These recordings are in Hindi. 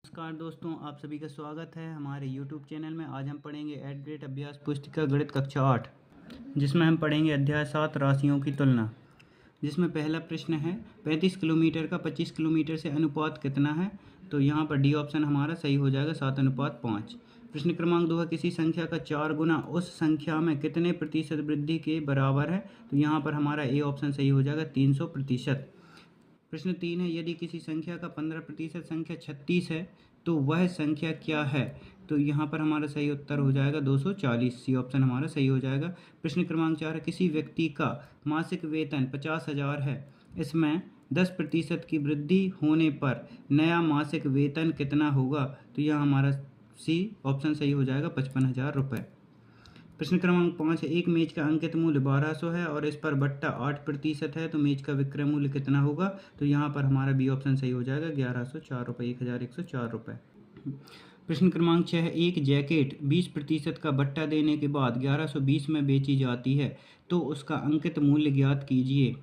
नमस्कार दोस्तों, आप सभी का स्वागत है हमारे YouTube चैनल में। आज हम पढ़ेंगे एट ग्रेड अभ्यास पुस्तिका गणित कक्षा 8, जिसमें हम पढ़ेंगे अध्याय 7 राशियों की तुलना। जिसमें पहला प्रश्न है 35 किलोमीटर का 25 किलोमीटर से अनुपात कितना है। तो यहाँ पर डी ऑप्शन हमारा सही हो जाएगा 7:5। प्रश्न क्रमांक 2 है किसी संख्या का 4 गुना उस संख्या में कितने प्रतिशत वृद्धि के बराबर है। तो यहाँ पर हमारा ए ऑप्शन सही हो जाएगा 300%। प्रश्न 3 है यदि किसी संख्या का 15% संख्या 36 है तो वह संख्या क्या है। तो यहाँ पर हमारा सही उत्तर हो जाएगा 240। सी ऑप्शन हमारा सही हो जाएगा। प्रश्न क्रमांक 4 है किसी व्यक्ति का मासिक वेतन 50,000 है, इसमें 10% की वृद्धि होने पर नया मासिक वेतन कितना होगा। तो यह हमारा सी ऑप्शन सही हो जाएगा 55,000 रुपये। प्रश्न क्रमांक 5 है एक मेज का अंकित मूल्य 1200 है और इस पर बट्टा 8% है, तो मेज का विक्रय मूल्य कितना होगा। तो यहाँ पर हमारा बी ऑप्शन सही हो जाएगा 1104 रुपये, 1104 रुपये। प्रश्न क्रमांक 6 है एक जैकेट 20% का बट्टा देने के बाद 1120 में बेची जाती है, तो उसका अंकित मूल्य ज्ञात कीजिए।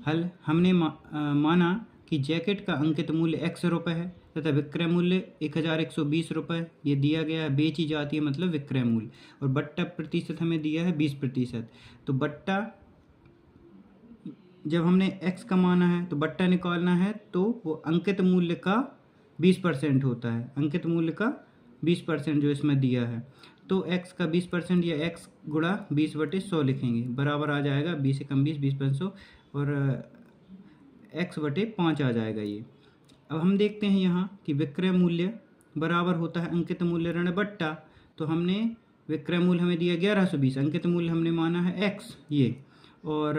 हल हमने माना कि जैकेट का अंकित मूल्य x रुपये है तथा विक्रय मूल्य 1120 रुपये ये दिया गया है। बेची जाती है मतलब विक्रय मूल्य, और बट्टा प्रतिशत हमें दिया है 20%। तो बट्टा जब हमने x का माना है तो बट्टा निकालना है, तो वो अंकित मूल्य का 20% होता है। अंकित मूल्य का 20% जो इसमें दिया है, तो x का 20% या x गुणा 20/100 लिखेंगे, बराबर आ जाएगा 20 एकम 20, 20/100 और x/5 आ जाएगा ये। अब हम देखते हैं यहाँ कि विक्रय मूल्य बराबर होता है अंकित मूल्य ऋण बट्टा। तो हमने विक्रय मूल्य हमें दिया 1120, अंकित मूल्य हमने माना है x ये, और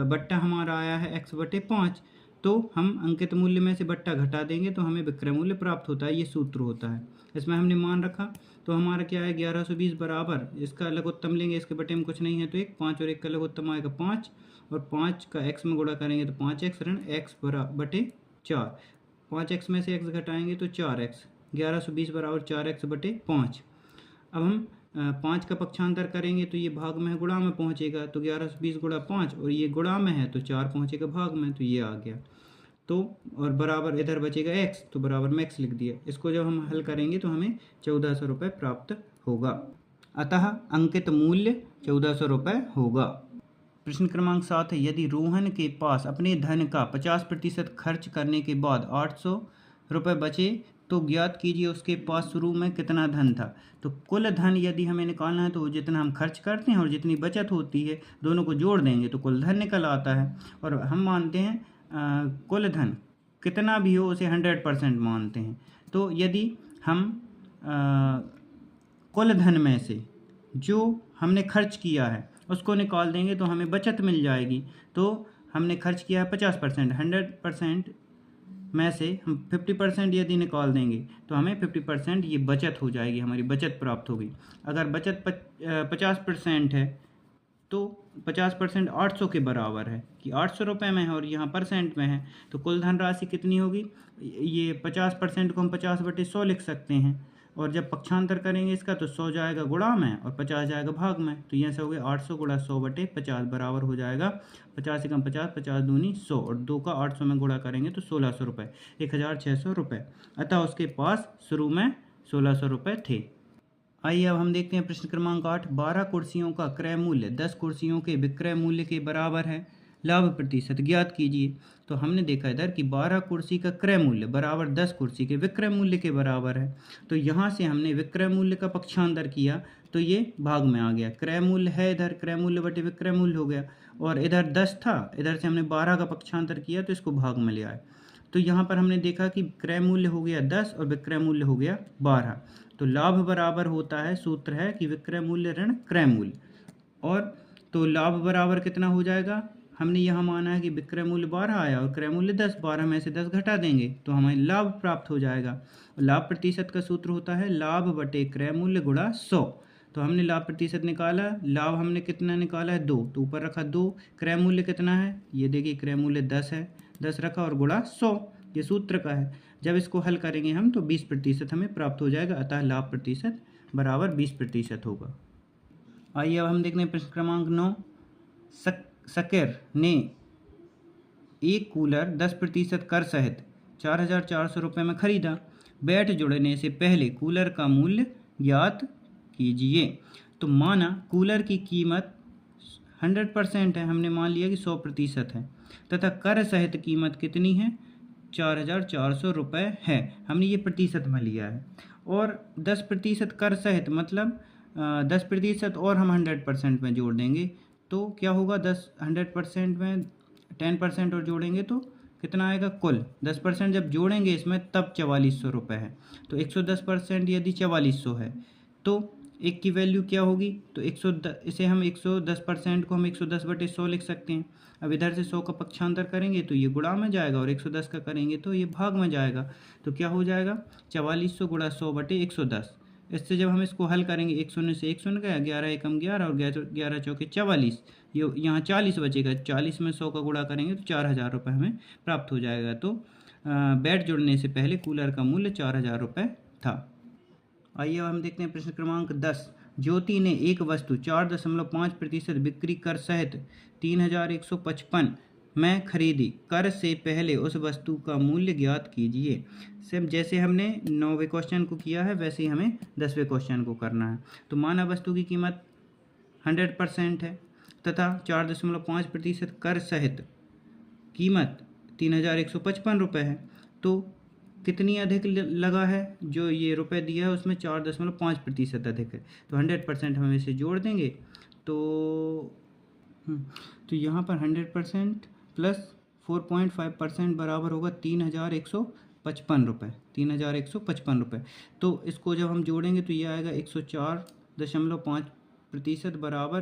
बट्टा हमारा आया है x/5। तो हम अंकित मूल्य में से बट्टा घटा देंगे तो हमें विक्रय मूल्य प्राप्त होता है। ये सूत्र होता है, इसमें हमने मान रखा। तो हमारा क्या है 1120 बराबर, इसका लघुत्तम लेंगे, इसके बटे में कुछ नहीं है तो 1, 5 और 1 का लघुत्तम आएगा 5, और 5 का x में गुणा करेंगे तो 5x ऋण x/4। 5x में से x घटाएंगे तो 4x, 1120 बराबर 4x/5। अब हम 5 का पक्षांतर करेंगे तो ये भाग में है गुणा में पहुँचेगा, तो 1120 गुणा 5, और ये गुणा में है तो 4 पहुँचेगा भाग में, तो ये आ गया। तो और बराबर इधर बचेगा x, तो बराबर में x लिख दिया। इसको जब हम हल करेंगे तो हमें 1400 रुपये प्राप्त होगा, अतः अंकित मूल्य 1400 रुपये होगा। प्रश्न क्रमांक 7 है यदि रोहन के पास अपने धन का 50% खर्च करने के बाद 800 रुपये बचे तो ज्ञात कीजिए उसके पास शुरू में कितना धन था। तो कुल धन यदि हमें निकालना है तो जितना हम खर्च करते हैं और जितनी बचत होती है दोनों को जोड़ देंगे तो कुल धन निकल आता है। और हम मानते हैं कुल धन कितना भी हो उसे 100% मानते हैं। तो यदि हम कुल धन में से जो हमने खर्च किया है उसको निकाल देंगे तो हमें बचत मिल जाएगी। तो हमने खर्च किया है 50%, 100% में से हम 50% यदि निकाल देंगे तो हमें 50% ये बचत हो जाएगी, हमारी बचत प्राप्त होगी। अगर बचत 50% है तो 50% 800 के बराबर है कि 800 रुपये में है और यहाँ परसेंट में है, तो कुल धनराशि कितनी होगी। ये 50% को हम 50/100 लिख सकते हैं, और जब पक्षांतर करेंगे इसका तो 100 जाएगा गुणा में और 50 जाएगा भाग में। तो यहाँ से हो गया 800 गुणा 100/50 बराबर हो जाएगा 50 एकम 50, 50 दूनी 100, और 2 का 800 में गुणा करेंगे तो 1600 रुपये, 1600 रुपये। अतः उसके पास शुरू में 1600 रुपये थे। आइए अब हम देखते हैं प्रश्न क्रमांक 8। 12 कुर्सियों का क्रय मूल्य 10 कुर्सियों के विक्रय मूल्य के बराबर है, लाभ प्रतिशत ज्ञात कीजिए। तो हमने देखा इधर कि 12 कुर्सी का क्रय मूल्य बराबर 10 कुर्सी के विक्रय मूल्य के बराबर है। तो यहाँ से हमने विक्रय मूल्य का पक्षांतर किया तो ये भाग में आ गया। क्रय मूल्य है इधर, क्रय मूल्य बटे विक्रय मूल्य हो गया, और इधर 10 था, इधर से हमने 12 का पक्षांतर किया तो इसको भाग में ले आए। तो यहाँ पर हमने देखा कि क्रय मूल्य हो गया 10 और विक्रय मूल्य हो गया 12। तो लाभ बराबर होता है, सूत्र है कि विक्रय मूल्य ऋण क्रय मूल्य, और तो लाभ बराबर कितना हो जाएगा। हमने यहाँ माना है कि विक्रय मूल्य 12 आया और क्रय मूल्य 10, 12 में से 10 घटा देंगे तो हमें लाभ प्राप्त हो जाएगा। लाभ प्रतिशत का सूत्र होता है लाभ बटे क्रय मूल्य गुणा 100। तो हमने लाभ प्रतिशत निकाला, लाभ हमने कितना निकाला है 2, तो ऊपर रखा 2, क्रय मूल्य कितना है ये देखिए क्रय मूल्य 10 है, 10 रखा और गुणा 100, ये सूत्र का है। जब इसको हल करेंगे हम तो 20% हमें प्राप्त हो जाएगा, अतः लाभ प्रतिशत बराबर 20% होगा। आइए अब हम देखते हैं प्रश्न क्रमांक 9। शकीर ने एक कूलर 10% कर सहित 4,400 रुपये में खरीदा। बैट जुड़ने से पहले कूलर का मूल्य ज्ञात कीजिए। तो माना कूलर की कीमत 100% है, हमने मान लिया कि 100% है, तथा कर सहित कीमत कितनी है, 4,400 रुपये है। हमने ये प्रतिशत में लिया है। और 10% कर सहित मतलब 10% और हम 100% में जोड़ देंगे तो क्या होगा, 100% में 10% और जोड़ेंगे तो कितना आएगा, कुल 10% जब जोड़ेंगे इसमें तब 4,400 रुपये है। तो 110% यदि 4,400 है तो एक की वैल्यू क्या होगी, तो 110, इसे हम 110% को हम 110/100 लिख सकते हैं। अब इधर से 100 का पक्षांतर करेंगे तो ये गुणा में जाएगा और 110 का करेंगे तो ये भाग में जाएगा। तो क्या हो जाएगा, 4,400 गुणा 100/110। इससे जब हम इसको हल करेंगे, 1 शून्य से 1 शून्य गया, 11 एकम 11 और 11 चौके 44, ये यहाँ 40 बचेगा। 40 में 100 का गुणा करेंगे तो 4,000 रुपये हमें प्राप्त हो जाएगा। तो बैट जुड़ने से पहले कूलर का मूल्य 4,000 रुपये था। आइए अब हम देखते हैं प्रश्न क्रमांक 10। ज्योति ने एक वस्तु 4.5% बिक्री कर सहित 3,155 में खरीदी। कर से पहले उस वस्तु का मूल्य ज्ञात कीजिए। सेम जैसे हमने 9वें क्वेश्चन को किया है वैसे ही हमें 10वें क्वेश्चन को करना है। तो माना वस्तु की कीमत 100% है तथा 4.5% कर सहित कीमत 3,155 रुपये है। तो कितनी अधिक लगा है, जो ये रुपए दिया है उसमें 4.5% अधिक है। तो 100% हम इसे जोड़ देंगे तो यहाँ पर 100% प्लस 4.5% बराबर होगा 3,155 रुपये, 3,155 रुपये। तो इसको जब हम जोड़ेंगे तो ये आएगा 104.5% बराबर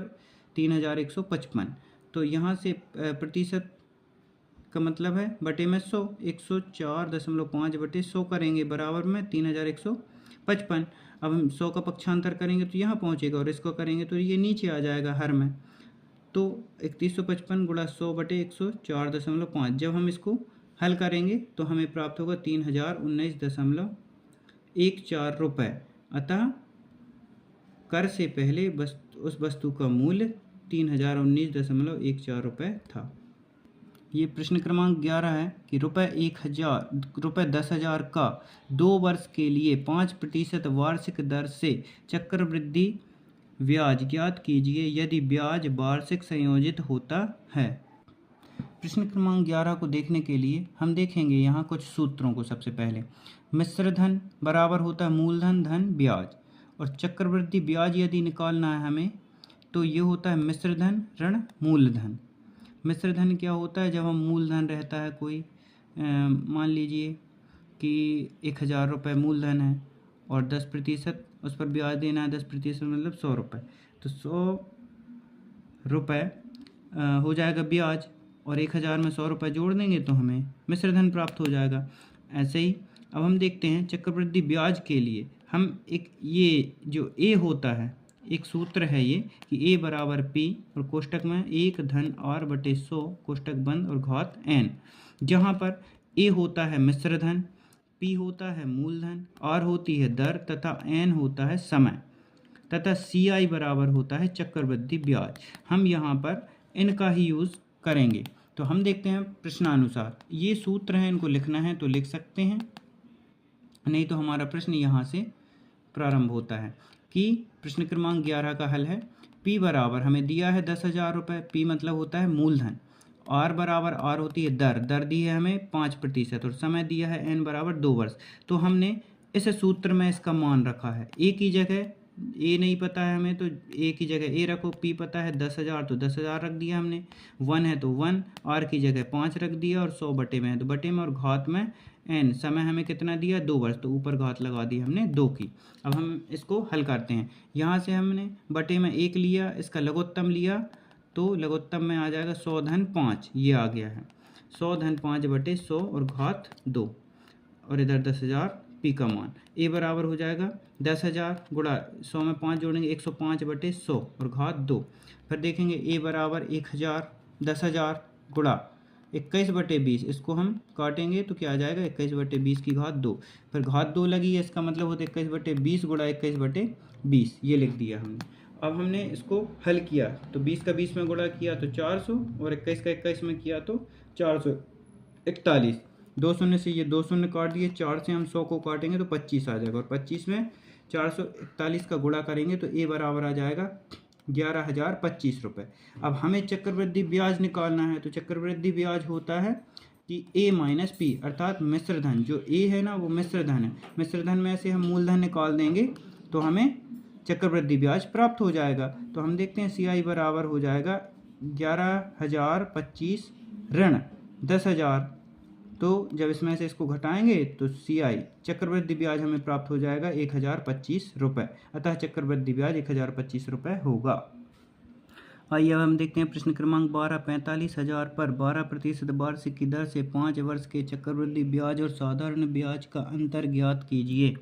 3,155। तो यहाँ से प्रतिशत का मतलब है बटे में 100, 104.5/100 करेंगे बराबर में 3,155। अब हम 100 का पक्षांतर करेंगे तो यहाँ पहुँचेगा और इसको करेंगे तो ये नीचे आ जाएगा हर में। तो 3155 गुणा 100/104.5। जब हम इसको हल करेंगे तो हमें प्राप्त होगा 3,019.14 रुपये। अतः कर से पहले उस वस्तु का मूल्य 3,019.14 रुपये था। ये प्रश्न क्रमांक 11 है कि रुपये 10,000 का 2 वर्ष के लिए 5% वार्षिक दर से चक्रवृद्धि ब्याज ज्ञात कीजिए यदि ब्याज वार्षिक संयोजित होता है। प्रश्न क्रमांक 11 को देखने के लिए हम देखेंगे यहाँ कुछ सूत्रों को। सबसे पहले मिश्र धन बराबर होता है मूलधन धन ब्याज, और चक्रवृद्धि ब्याज यदि निकालना है हमें तो ये होता है मिश्र धन ऋण मूलधन। मिश्र धन क्या होता है, जब हम मूलधन रहता है कोई, मान लीजिए कि 1,000 रुपये मूलधन है और 10% उस पर ब्याज देना है, 10% मतलब 100 रुपये। तो 100 रुपये हो जाएगा ब्याज और 1,000 में 100 रुपये जोड़ देंगे तो हमें मिश्र धन प्राप्त हो जाएगा। ऐसे ही अब हम देखते हैं चक्रवृद्धि ब्याज के लिए हम एक ये जो ए होता है, एक सूत्र है ये कि ए बराबर पी और कोष्टक में 1 धन आर बटे 100 कोष्टक बंद और घात n, जहाँ पर ए होता है मिश्र धन, पी होता है मूलधन, आर होती है दर तथा n होता है समय, तथा सी आई बराबर होता है चक्रवृद्धि ब्याज। हम यहाँ पर इनका ही यूज़ करेंगे। तो हम देखते हैं प्रश्नानुसार ये सूत्र हैं, इनको लिखना है तो लिख सकते हैं, नहीं तो हमारा प्रश्न यहाँ से प्रारंभ होता है कि प्रश्न क्रमांक 11 का हल है। P बराबर हमें दिया है 10,000 रुपये, P मतलब होता है मूलधन, R बराबर R होती है दर, दर दी है हमें 5% और समय दिया है n बराबर 2 वर्ष। तो हमने इस सूत्र में इसका मान रखा है, A की जगह ए नहीं पता है हमें तो ए की जगह ए रखो, पी पता है 10,000 तो 10,000 रख दिया हमने, 1 है तो 1, आर की जगह 5 रख दिया और 100 बटे में है तो बटे में और घात में एन, समय हमें कितना दिया 2 वर्ष तो ऊपर घात लगा दी हमने 2 की। अब हम इसको हल करते हैं, यहाँ से हमने बटे में 1 लिया, इसका लघुत्तम लिया तो लघुत्तम में आ जाएगा 100 धन 5, ये आ गया है 100 धन 5 बटे 100 और घात 2 और इधर 10,000 पी का मान। ए बराबर हो जाएगा 10,000 गुणा 100 में 5 जोड़ेंगे 105 बटे 100 और घात 2। फिर देखेंगे ए बराबर 1,000 10,000 गुणा 21 बटे 20, इसको हम काटेंगे तो क्या आ जाएगा 21 बटे 20 की घात 2। फिर घात 2 लगी है, इसका मतलब होता है 21 बटे 20 गुणा 21 बटे 20, ये लिख दिया हमने। अब हमने इसको हल किया तो 20 का 20 में गुणा किया तो 400 और 21 का 21 में किया तो 441। 2 शून्य से ये 2 शून्य काट दिए, 4 से हम 100 को काटेंगे तो 25 आ जाएगा, और 25 में 441 का गुणा करेंगे तो ए बराबर आ जाएगा 11,025 रुपये। अब हमें चक्रवृद्धि ब्याज निकालना है, तो चक्रवृद्धि ब्याज होता है कि ए माइनस पी, अर्थात मिश्र धन। जो ए है ना वो मिश्र धन है, मिश्र धन में से हम मूलधन निकाल देंगे तो हमें चक्रवृद्धि ब्याज प्राप्त हो जाएगा। तो हम देखते हैं सी आई बराबर हो जाएगा 11,025 ऋण 10,000, तो जब इसमें से इसको घटाएंगे तो सी आई चक्रवृद्धि ब्याज हमें प्राप्त हो जाएगा 1,025 रुपये। अतः चक्रवृद्धि ब्याज 1,025 रुपये होगा। आइए अब हम देखते हैं प्रश्न क्रमांक 12। 45,000 पर 12% वार्षिक की दर से 5 वर्ष के चक्रवृद्धि ब्याज और साधारण ब्याज का अंतर ज्ञात कीजिए।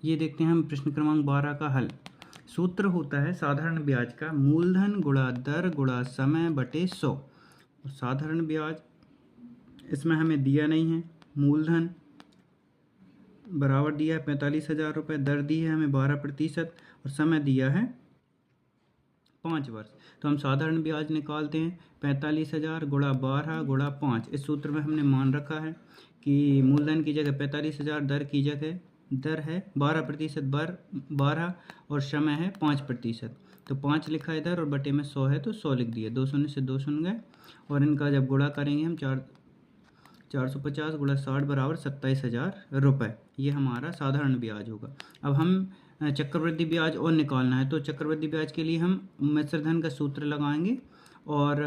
ये देखते हैं हम प्रश्न क्रमांक 12 का हल। सूत्र होता है साधारण ब्याज का मूलधन गुणा दर गुणा समय बटे 100। और साधारण ब्याज इसमें हमें दिया नहीं है, मूलधन बराबर दिया है 45,000 रुपये, दर दी है हमें 12% और समय दिया है 5 वर्ष। तो हम साधारण ब्याज निकालते हैं 45,000 गुणा 12 गुणा 5। इस सूत्र में हमने मान रखा है कि मूलधन की जगह 45,000, दर की जगह दर है 12% बर 12 और समय है 5%। तो 5 लिखा है इधर और बटे में 100 है तो 100 लिख दिया। 2 शून्य से 2 शून्य गए और इनका जब गुणा करेंगे हम 450 गुणा 60 बराबर 27,000 रुपये। ये हमारा साधारण ब्याज होगा। अब हम चक्रवृद्धि ब्याज और निकालना है, तो चक्रवृद्धि ब्याज के लिए हम मिश्रधन का सूत्र लगाएंगे और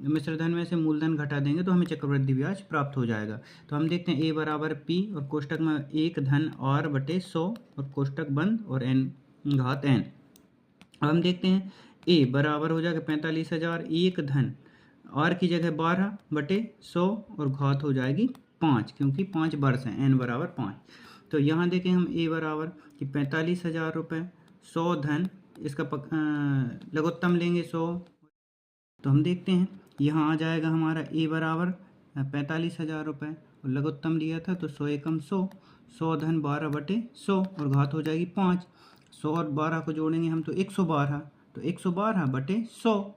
मिश्रधन में से मूलधन घटा देंगे तो हमें चक्रवृद्धि ब्याज प्राप्त हो जाएगा। तो हम देखते हैं ए बराबर पी और कोष्टक में 1 धन आर बटे 100 और कोष्टक बंद और एन घात एन। अब हम देखते हैं ए बराबर हो जाएगा 45,000, 1 धन आर की जगह 12 बटे 100 और घात हो जाएगी 5, क्योंकि 5 वर्ष हैं, एन बराबर 5। तो यहाँ देखें हम ए बराबर कि 45,000 रुपये 100 धन, इसका लघुत्तम लेंगे 100। तो हम देखते हैं यहाँ आ जाएगा हमारा ए बराबर 45,000 रुपये और लघुत्तम लिया था तो 100 एकम 100, 100 धन 12 बटे 100 और घात हो जाएगी 5। 100 और 12 को जोड़ेंगे हम तो 112, तो 112 बटे 100,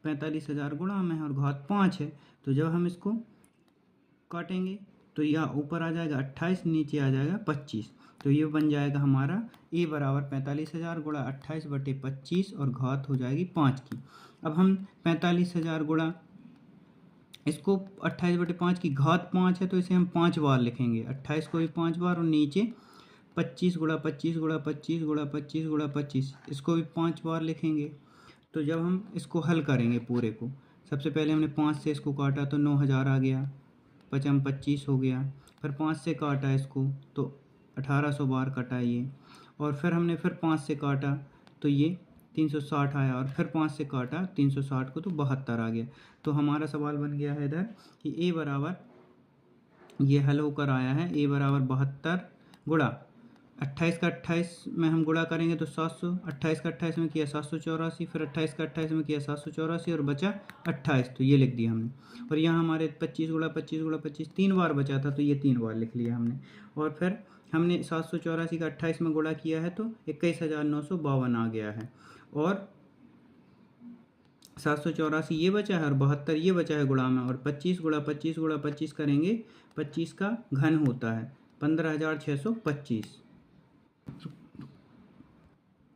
45,000 गुणा में है और घात 5 है। तो जब हम इसको काटेंगे तो यह ऊपर आ जाएगा 28, नीचे आ जाएगा 25। तो ये बन जाएगा हमारा ए बराबर 45,000 गुणा 28 बटे 25 और घात हो जाएगी 5 की। अब हम 45,000 गुणा इसको 28 बटे 5 की घात 5 है तो इसे हम 5 बार लिखेंगे, 28 को भी 5 बार और नीचे 25 गुणा 25 गुणा 25 गुणा 25 गुणा 25 इसको भी 5 बार लिखेंगे। तो जब हम इसको हल करेंगे पूरे को, सबसे पहले हमने 5 से इसको काटा तो 9,000 आ गया, 5 25 हो गया, फिर 5 से काटा इसको तो 1800 बार कटा ये, और फिर हमने फिर 5 से काटा तो ये 360 आया और फिर 5 से काटा 360 को तो 72 आ गया। तो हमारा सवाल बन गया है इधर कि ए बराबर ये हल होकर आया है ए बराबर 72 गुणा 28 का 28 में हम गुणा करेंगे तो 700, 28 का 28 में किया 784, फिर 28 का 28 में किया 784 और बचा 28, तो ये लिख दिया हमने। और यहाँ हमारे 25 गुणा 25 गुणा 25 3 बार बचा था तो ये 3 बार लिख लिया हमने। और फिर हमने 784 का 28 में गुणा किया है तो 21,952 आ गया है, और 784 ये बचा है और 72 ये बचा है गुणा में, और 25 गुणा 25 गुणा 25 करेंगे 25 का घन होता है 15,625।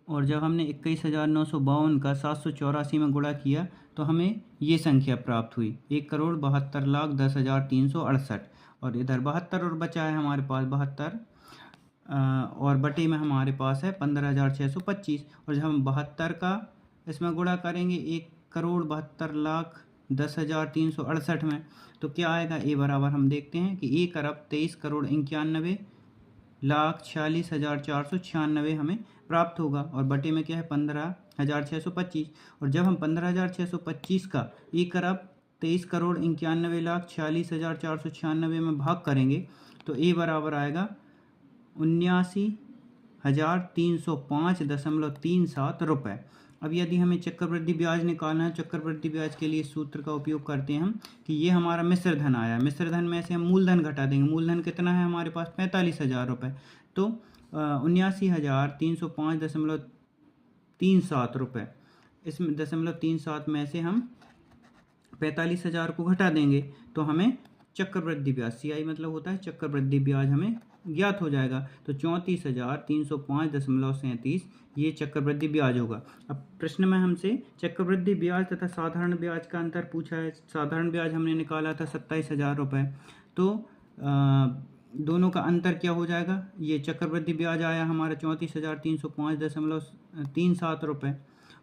और जब हमने 21,952 का 784 में गुणा किया तो हमें ये संख्या प्राप्त हुई 1,72,10,368। और इधर 72 और बचा है हमारे पास 72 और बटे में हमारे पास है 15,625। और जब हम 72 का इसमें गुणा करेंगे 1,72,10,368 में तो क्या आएगा ए बराबर हम देखते हैं कि 1,23,91,46,496 हमें प्राप्त होगा, और बटे में क्या है 15,625। और जब हम 15,625 का 1,23,91,46,496 में भाग करेंगे तो ए बराबर आएगा 79,305.37 रुपये। अब यदि हमें चक्रवृद्धि ब्याज निकालना है, चक्रवृद्धि ब्याज के लिए सूत्र का उपयोग करते हैं हम कि ये हमारा मिश्र धन आया, मिश्र धन में से हम मूलधन घटा देंगे। मूलधन कितना है हमारे पास 45,000 रुपये, तो 79,305.37 रुपये, इसमें 0.37 में से हम 45,000 को घटा देंगे तो हमें चक्रवृद्धि ब्याज, CI मतलब होता है चक्रवृद्धि ब्याज, हमें ज्ञात हो जाएगा। तो 34,305.37 ये चक्रवृद्धि ब्याज होगा। अब प्रश्न में हमसे चक्रवृद्धि ब्याज तथा साधारण ब्याज का अंतर पूछा है। साधारण ब्याज हमने निकाला था 27,000 रुपये, तो दोनों का अंतर क्या हो जाएगा? ये चक्रवृद्धि ब्याज आया हमारा 34,305.37 रुपये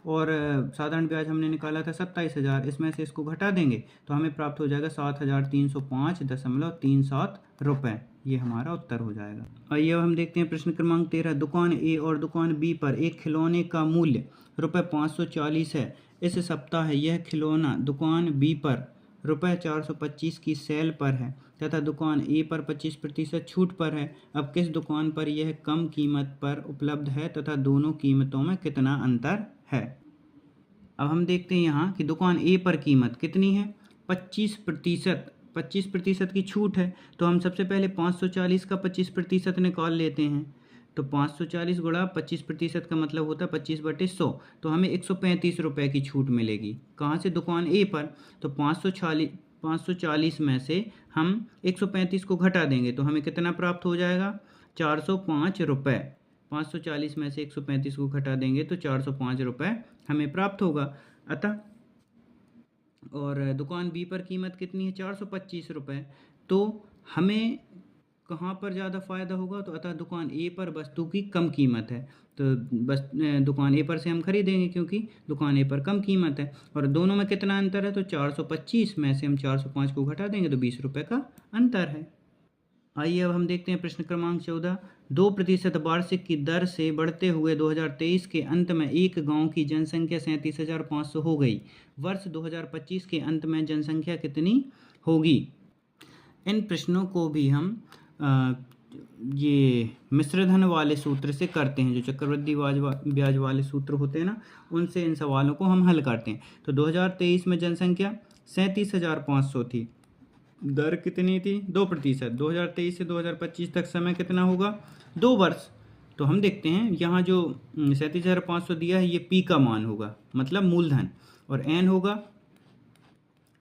और साधारण ब्याज हमने निकाला था 27,000। इसमें से इसको घटा देंगे तो हमें प्राप्त हो जाएगा 7,305.37 रुपये। ये हमारा उत्तर हो जाएगा। आइए अब हम देखते हैं प्रश्न क्रमांक 13। दुकान ए और दुकान बी पर एक खिलौने का मूल्य ₹540 है। इस सप्ताह यह खिलौना दुकान बी पर ₹425 की सेल पर है तथा दुकान ए पर 25% छूट पर है। अब किस दुकान पर यह कम कीमत पर उपलब्ध है तथा दोनों कीमतों में कितना अंतर है? अब हम देखते हैं यहाँ कि दुकान ए पर कीमत कितनी है? 25% की छूट है। तो हम सबसे पहले 540 का 25% निकाल लेते हैं। तो 540 गुणा 25% का मतलब होता है 25/100। तो हमें 135 रुपये की छूट मिलेगी। कहाँ से? दुकान ए पर। तो 540 में से हम 135 को घटा देंगे तो हमें कितना प्राप्त हो जाएगा? 405 रुपये। 540 में से 135 को घटा देंगे तो 405 रुपये हमें प्राप्त होगा। अतः और दुकान बी पर कीमत कितनी है? 425 रुपये। तो हमें कहाँ पर ज़्यादा फ़ायदा होगा? तो अतः दुकान ए पर वस्तु की कम कीमत है, तो बस दुकान ए पर से हम खरीदेंगे क्योंकि दुकान ए पर कम कीमत है। और दोनों में कितना अंतर है? तो 425 में से हम 405 को घटा देंगे तो 20 रुपये का अंतर है। आइए अब हम देखते हैं प्रश्न क्रमांक 14। 2% वार्षिक की दर से बढ़ते हुए 2023 के अंत में एक गांव की जनसंख्या 37,500 हो गई। वर्ष 2025 के अंत में जनसंख्या कितनी होगी? इन प्रश्नों को भी हम ये मिश्रधन वाले सूत्र से करते हैं, जो चक्रवृद्धि ब्याज वाले सूत्र होते हैं ना, उनसे इन सवालों को हम हल करते हैं। तो 2023 में जनसंख्या 37,500 थी। दर कितनी थी? 2%। 2023 से 2025 तक समय कितना होगा? 2 वर्ष। तो हम देखते हैं यहाँ जो 37,500 दिया है ये पी का मान होगा, मतलब मूलधन, और एन होगा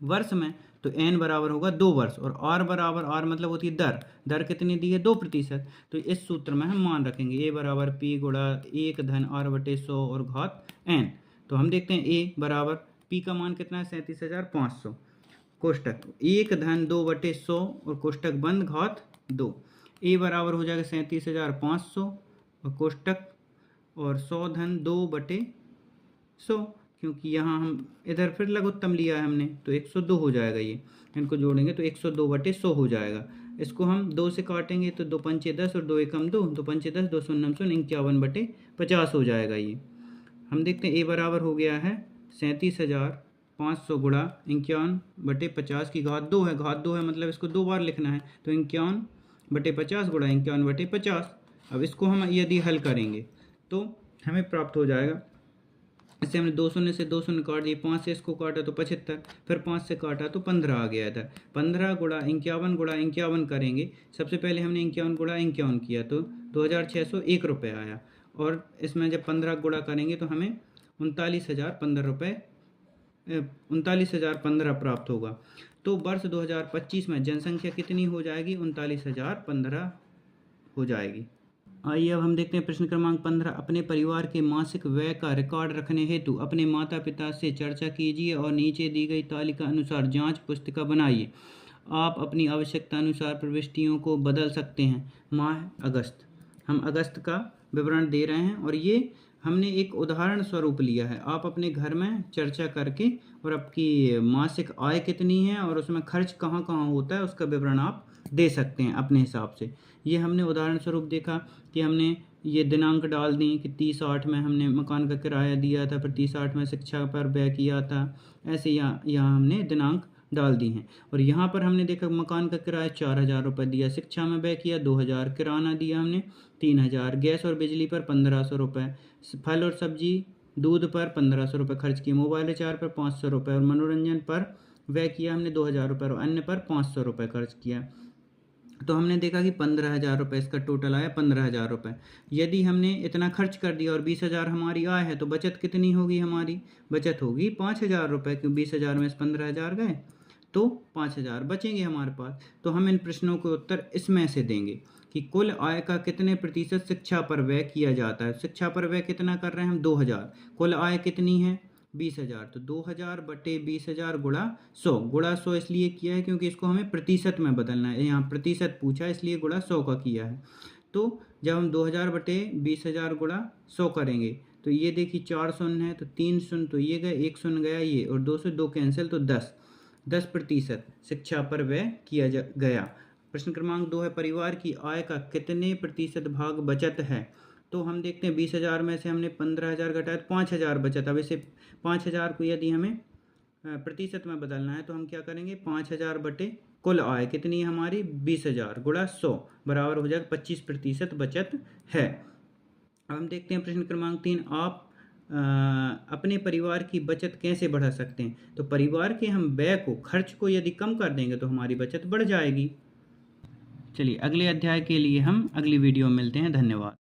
वर्ष में, तो एन बराबर होगा 2 वर्ष, और आर बराबर, आर मतलब होती है दर। दर कितनी दी है? 2%। तो इस सूत्र में हम मान रखेंगे ए बराबर पी गुणा 1 धन r/100 और घात एन। तो हम देखते हैं ए बराबर पी का मान कितना है? 37,500, कोष्टक 1 धन 2/100 और कोष्टक बंद घात 2। ए बराबर हो जाएगा 37,500 और कोष्टक और 100 धन 2/100, क्योंकि यहाँ हम इधर फिर लघुत्तम लिया है हमने, तो 102 हो जाएगा। ये इनको जोड़ेंगे तो 102/100 हो जाएगा। इसको हम 2 से काटेंगे तो 2 पंचे 10 और 2 एकम 2, 2 पंचे 10, 2 शून्यम शून्य, 51/50 हो जाएगा। ये हम देखते हैं ए बराबर हो गया है 37,500 गुणा 51/50 की घात 2 है। घात 2 है मतलब इसको 2 बार लिखना है, तो 51/50 गुणा 51/50। अब इसको हम यदि हल करेंगे तो हमें प्राप्त हो जाएगा, इससे हमने 2 शून्य से 2 शून्य काट दिए, 5 से इसको काटा तो 75, फिर 5 से काटा तो 15 आ गया था। 15 गुणा 51 गुणा 51 करेंगे। सबसे पहले हमने 51 गुणा 51 किया तो 2,601 रुपये आया, और इसमें जब 15 गुणा करेंगे तो हमें 39,015 प्राप्त होगा। तो वर्ष 2025 में जनसंख्या कितनी हो जाएगी? 39,015 हो जाएगी। आइए अब हम देखते हैं प्रश्न क्रमांक 15। अपने परिवार के मासिक व्यय का रिकॉर्ड रखने हेतु अपने माता पिता से चर्चा कीजिए और नीचे दी गई तालिका अनुसार जांच पुस्तिका बनाइए। आप अपनी आवश्यकता अनुसार प्रविष्टियों को बदल सकते हैं। माह अगस्त, हम अगस्त का विवरण दे रहे हैं और ये हमने एक उदाहरण स्वरूप लिया है। आप अपने घर में चर्चा करके और आपकी मासिक आय कितनी है और उसमें खर्च कहाँ कहाँ होता है उसका विवरण आप दे सकते हैं अपने हिसाब से। ये हमने उदाहरण स्वरूप देखा कि हमने ये दिनांक डाल दी कि 30/8 में हमने मकान का किराया दिया था, फिर 30/8 में शिक्षा पर व्यय किया था। ऐसे यहाँ हमने दिनांक डाल दी हैं। और यहाँ पर हमने देखा मकान का किराया 4,000 रुपये दिया, शिक्षा में व्यय किया 2,000, किराना दिया हमने 3,000, गैस और बिजली पर 1,500 रुपये, फल और सब्जी दूध पर 1,500 रुपये खर्च किए, मोबाइल रिचार्ज पर 500 रुपये और मनोरंजन पर व्यय किया हमने 2,000 रुपये और अन्य पर 500 रुपये खर्च किया। तो हमने देखा कि 15,000 रुपये इसका टोटल आया, 15,000 रुपये। यदि हमने इतना खर्च कर दिया और 20,000 हमारी आय है तो बचत कितनी होगी? हमारी बचत होगी 5,000 रुपये, क्योंकि 20,000 में से 15,000 गए तो 5,000 बचेंगे हमारे पास। तो हम इन प्रश्नों के उत्तर इसमें से देंगे कि कुल आय का कितने प्रतिशत शिक्षा पर व्यय किया जाता है। शिक्षा पर व्यय कितना कर रहे हैं हम, 2,000। कुल आय कितनी है, 20,000। तो 2,000 बटे 20,000 गुणा 100। गुणा 100 इसलिए किया है क्योंकि इसको हमें प्रतिशत में बदलना है, यहाँ प्रतिशत पूछा है इसलिए गुणा 100 का किया है। तो जब हम 2,000 बटे 20,000 गुणा 100 करेंगे तो ये देखिए 4 शून्य है, तो 3 शून्य तो ये गए, 1 शून्य गया ये, और 2 से 2 कैंसिल, तो 10% शिक्षा पर व्यय किया गया। प्रश्न क्रमांक 2 है, परिवार की आय का कितने प्रतिशत भाग बचत है। तो हम देखते हैं 20,000 में से हमने 15,000 घटाया तो 5,000 बचत। अब इसे 5,000 को यदि हमें प्रतिशत में बदलना है तो हम क्या करेंगे, 5,000 बटे कुल आय कितनी है हमारी, 20,000 गुणा 100 बराबर हो जाएगा 25% बचत है। अब हम देखते हैं प्रश्न क्रमांक 3, आप अपने परिवार की बचत कैसे बढ़ा सकते हैं। तो परिवार के हम व्यय को, खर्च को यदि कम कर देंगे तो हमारी बचत बढ़ जाएगी। चलिए अगले अध्याय के लिए हम अगली वीडियो में मिलते हैं। धन्यवाद।